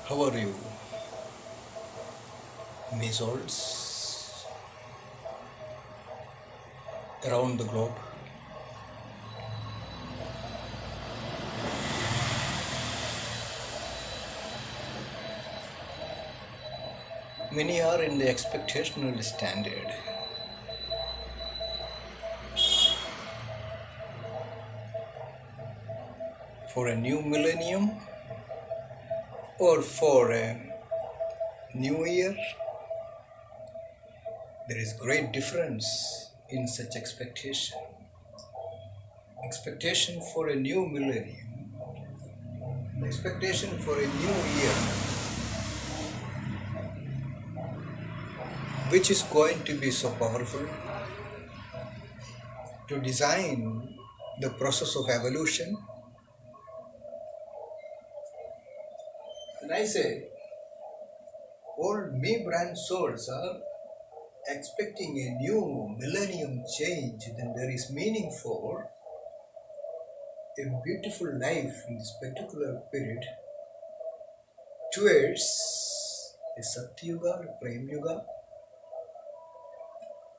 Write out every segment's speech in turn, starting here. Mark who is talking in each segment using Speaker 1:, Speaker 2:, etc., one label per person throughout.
Speaker 1: How are you, KingSouls around the globe? Many are in the expectational standard for a new millennium or for a new year. There is great difference in such expectation. Expectation for a new millennium, expectation for a new year, which is going to be so powerful to design the process of evolution. And I say, all me brand souls are expecting a new millennium change, then there is meaning for a beautiful life in this particular period towards a Satyuga, a Prem Yuga,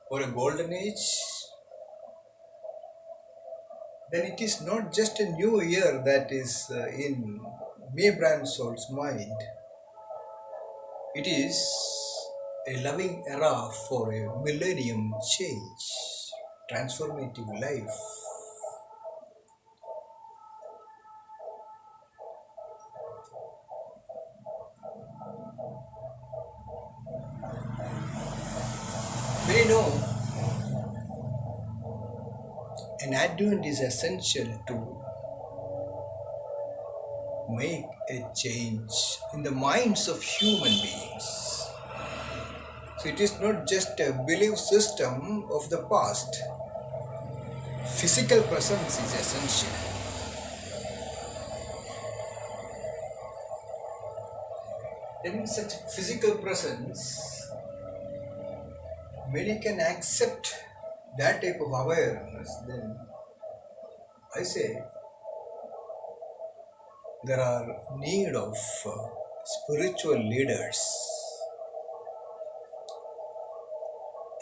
Speaker 1: or a golden age. Then it is not just a new year that is in me brand soul's mind. It is a loving era for a millennium change, transformative life. Many know an advent is essential to make a change in the minds of human beings. So it is not just a belief system of the past. Physical presence is essential. Then in such physical presence, many can accept that type of awareness. Then I say there are need of spiritual leaders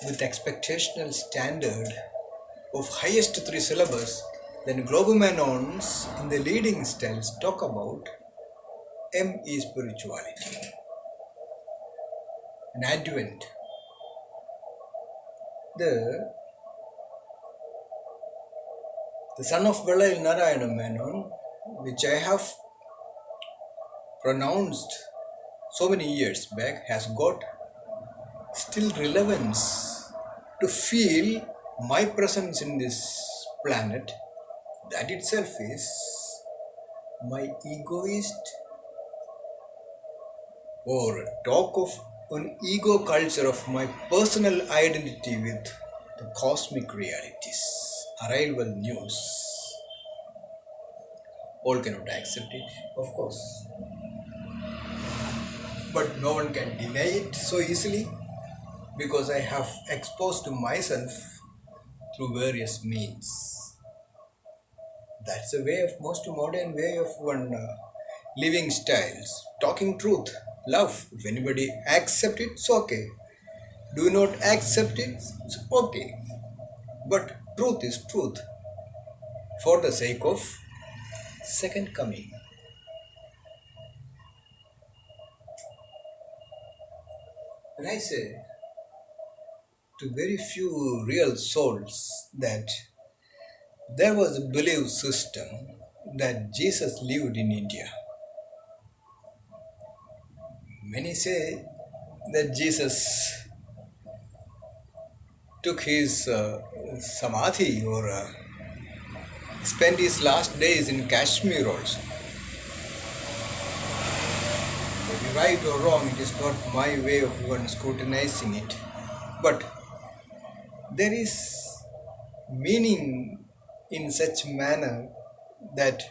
Speaker 1: with expectational standard of highest three syllabus. Then GlobeMenons in the leading styles talk about M.E. spirituality, an advent. The son of Velayil Narayana Menon, which I have pronounced so many years back, has got still relevance to feel my presence in this planet. That itself is my egoist or talk of an ego culture of my personal identity with the cosmic realities, arrival news. All cannot accept it, of course, but no one can deny it so easily because I have exposed myself through various means. That's a way of most modern way of one living styles, talking truth, love. If anybody accept it, it's okay. Do not accept it, it's okay. But truth is truth for the sake of second coming. And I say to very few real souls that there was a belief system that Jesus lived in India. Many say that Jesus took his samadhi or spent his last days in Kashmir also. Maybe right or wrong, it is not my way of one scrutinizing it. But there is meaning in such manner that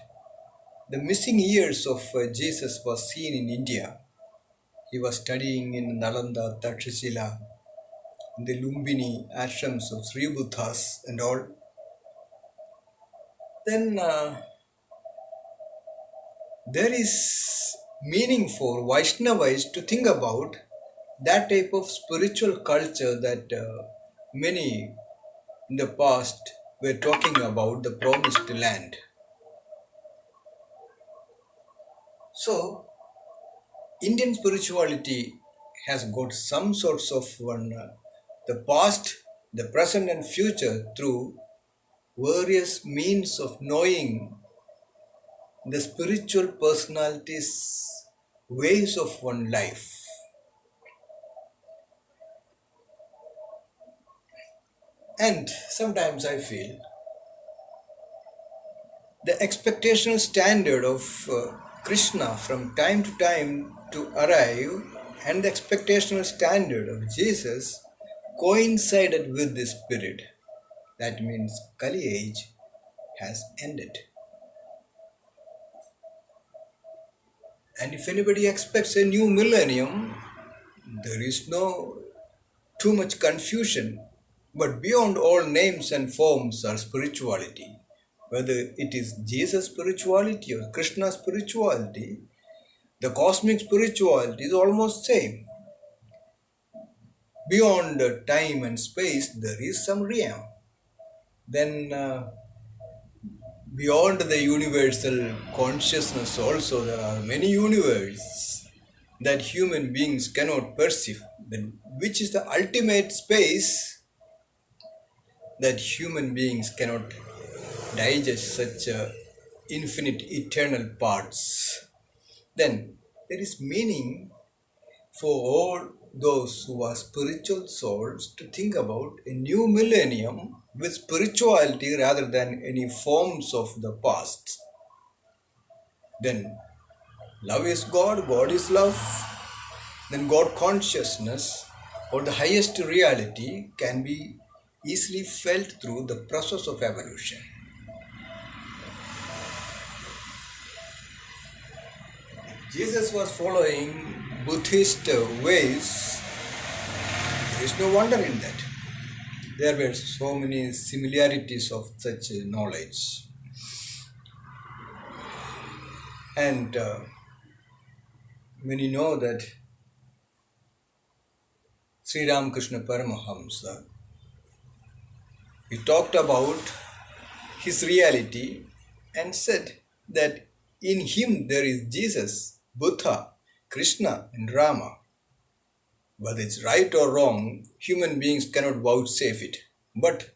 Speaker 1: the missing years of Jesus was seen in India. He was studying in Nalanda, Takshashila, in the Lumbini ashrams of Sri Buddhas and all. Then there is meaning for Vaishnavas to think about that type of spiritual culture that many in the past were talking about the promised land. So, Indian spirituality has got some sorts of one the past, the present, and future through various means of knowing the spiritual personalities, ways of one life. And sometimes I feel the expectational standard of Krishna from time to time to arrive and the expectational standard of Jesus coincided with this spirit. That means Kali age has ended. And if anybody expects a new millennium, there is no too much confusion. But beyond all names and forms are spirituality. Whether it is Jesus spirituality or Krishna spirituality, the cosmic spirituality is almost same. Beyond time and space, there is some realm. Then beyond the universal consciousness also there are many universes that human beings cannot perceive, then which is the ultimate space that human beings cannot digest such infinite eternal parts. Then there is meaning for all those who are spiritual souls to think about a new millennium with spirituality rather than any forms of the past. Then love is God, God is love, then God consciousness or the highest reality can be easily felt through the process of evolution. Jesus was following Buddhist ways. There is no wonder in that. There were so many similarities of such knowledge. And many know that Sri Ramakrishna Paramahamsa, he talked about his reality and said that in him there is Jesus, Buddha, Krishna and Rama. Whether it's right or wrong, human beings cannot vouchsafe it. But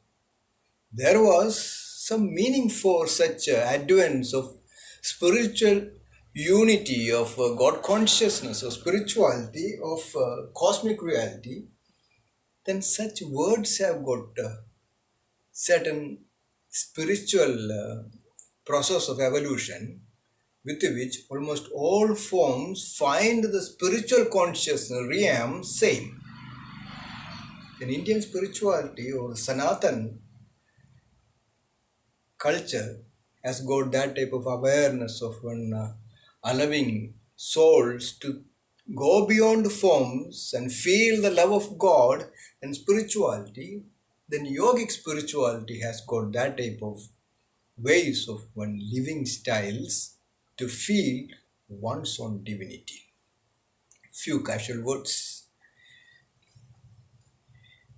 Speaker 1: there was some meaning for such advents of spiritual unity, of God consciousness, of spirituality, of cosmic reality. Then such words have got certain spiritual process of evolution with which almost all forms find the spiritual consciousness realm same. In Indian spirituality or Sanatan culture has got that type of awareness of one allowing souls to go beyond forms and feel the love of God and spirituality. Then yogic spirituality has got that type of ways of one living styles to feel one's own divinity. Few casual words.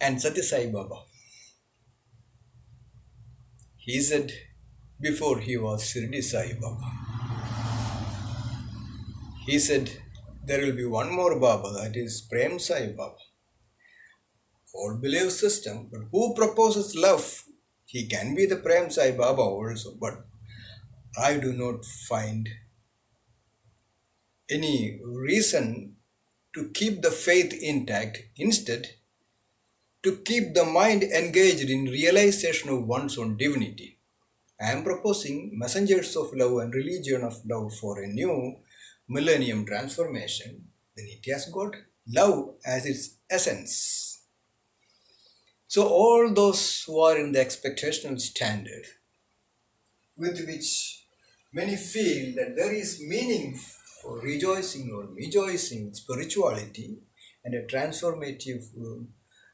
Speaker 1: And Satya Sai Baba, he said before he was Shirdi Sai Baba, he said there will be one more Baba, that is Prem Sai Baba. All belief system, but who proposes love? He can be the Prem Sai Baba also, but I do not find any reason to keep the faith intact. Instead, to keep the mind engaged in realization of one's own divinity. I am proposing messengers of love and religion of love for a new millennium transformation. Then it has got love as its essence. So all those who are in the expectational standard, with which many feel that there is meaning for rejoicing or rejoicing spirituality and a transformative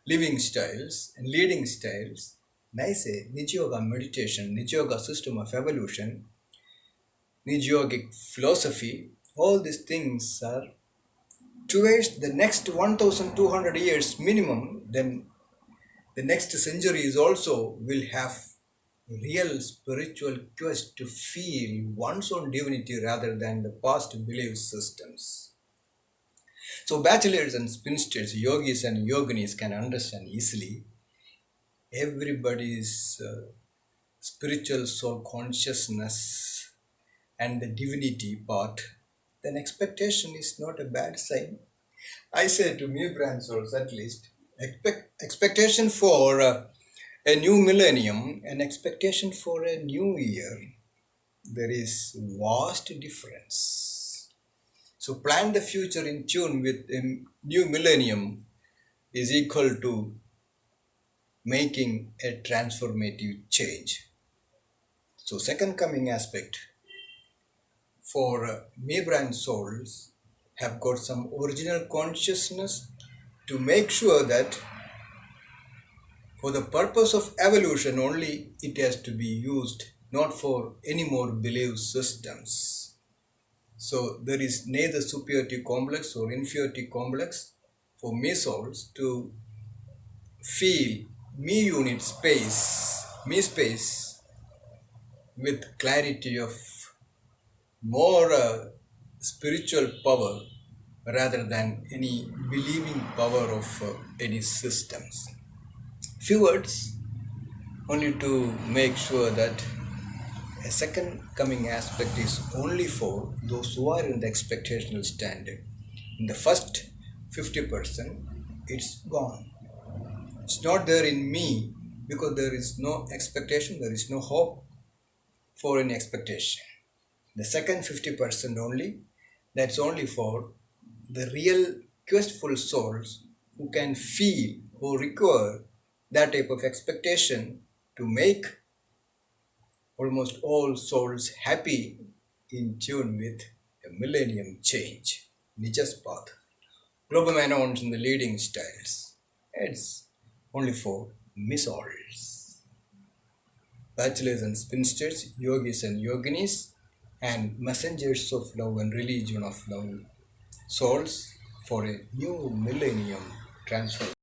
Speaker 1: living styles and leading styles, and I say Nij Yoga meditation, Nij Yoga system of evolution, Nij Yogic philosophy, all these things are towards the next 1200 years minimum, then the next century is also will have real spiritual quest to feel one's own divinity rather than the past belief systems. So bachelors and spinsters, yogis and yoginis can understand easily everybody's spiritual soul consciousness and the divinity part, then expectation is not a bad sign. I say to me brand souls at least, expectation for a new millennium and expectation for a new year, there is vast difference. So plan the future in tune with a new millennium is equal to making a transformative change. So second coming aspect for me brand souls have got some original consciousness to make sure that for the purpose of evolution only it has to be used, not for any more belief systems. So there is neither superiority complex or inferiority complex for me souls to feel me unit space, me space with clarity of more spiritual power rather than any believing power of any systems. Few words only to make sure that a second coming aspect is only for those who are in the expectational standard. In the first 50%, it's gone. It's not there in me because there is no expectation, there is no hope for any expectation. The second 50% only, that's only for the real questful souls who can feel or require that type of expectation to make almost all souls happy in tune with a millennium change. Nija's path. GlobeMenons in the leading styles. It's only for souls. Bachelors and spinsters, yogis and yoginis, and messengers of love and religion of love souls for a new millennium transformation.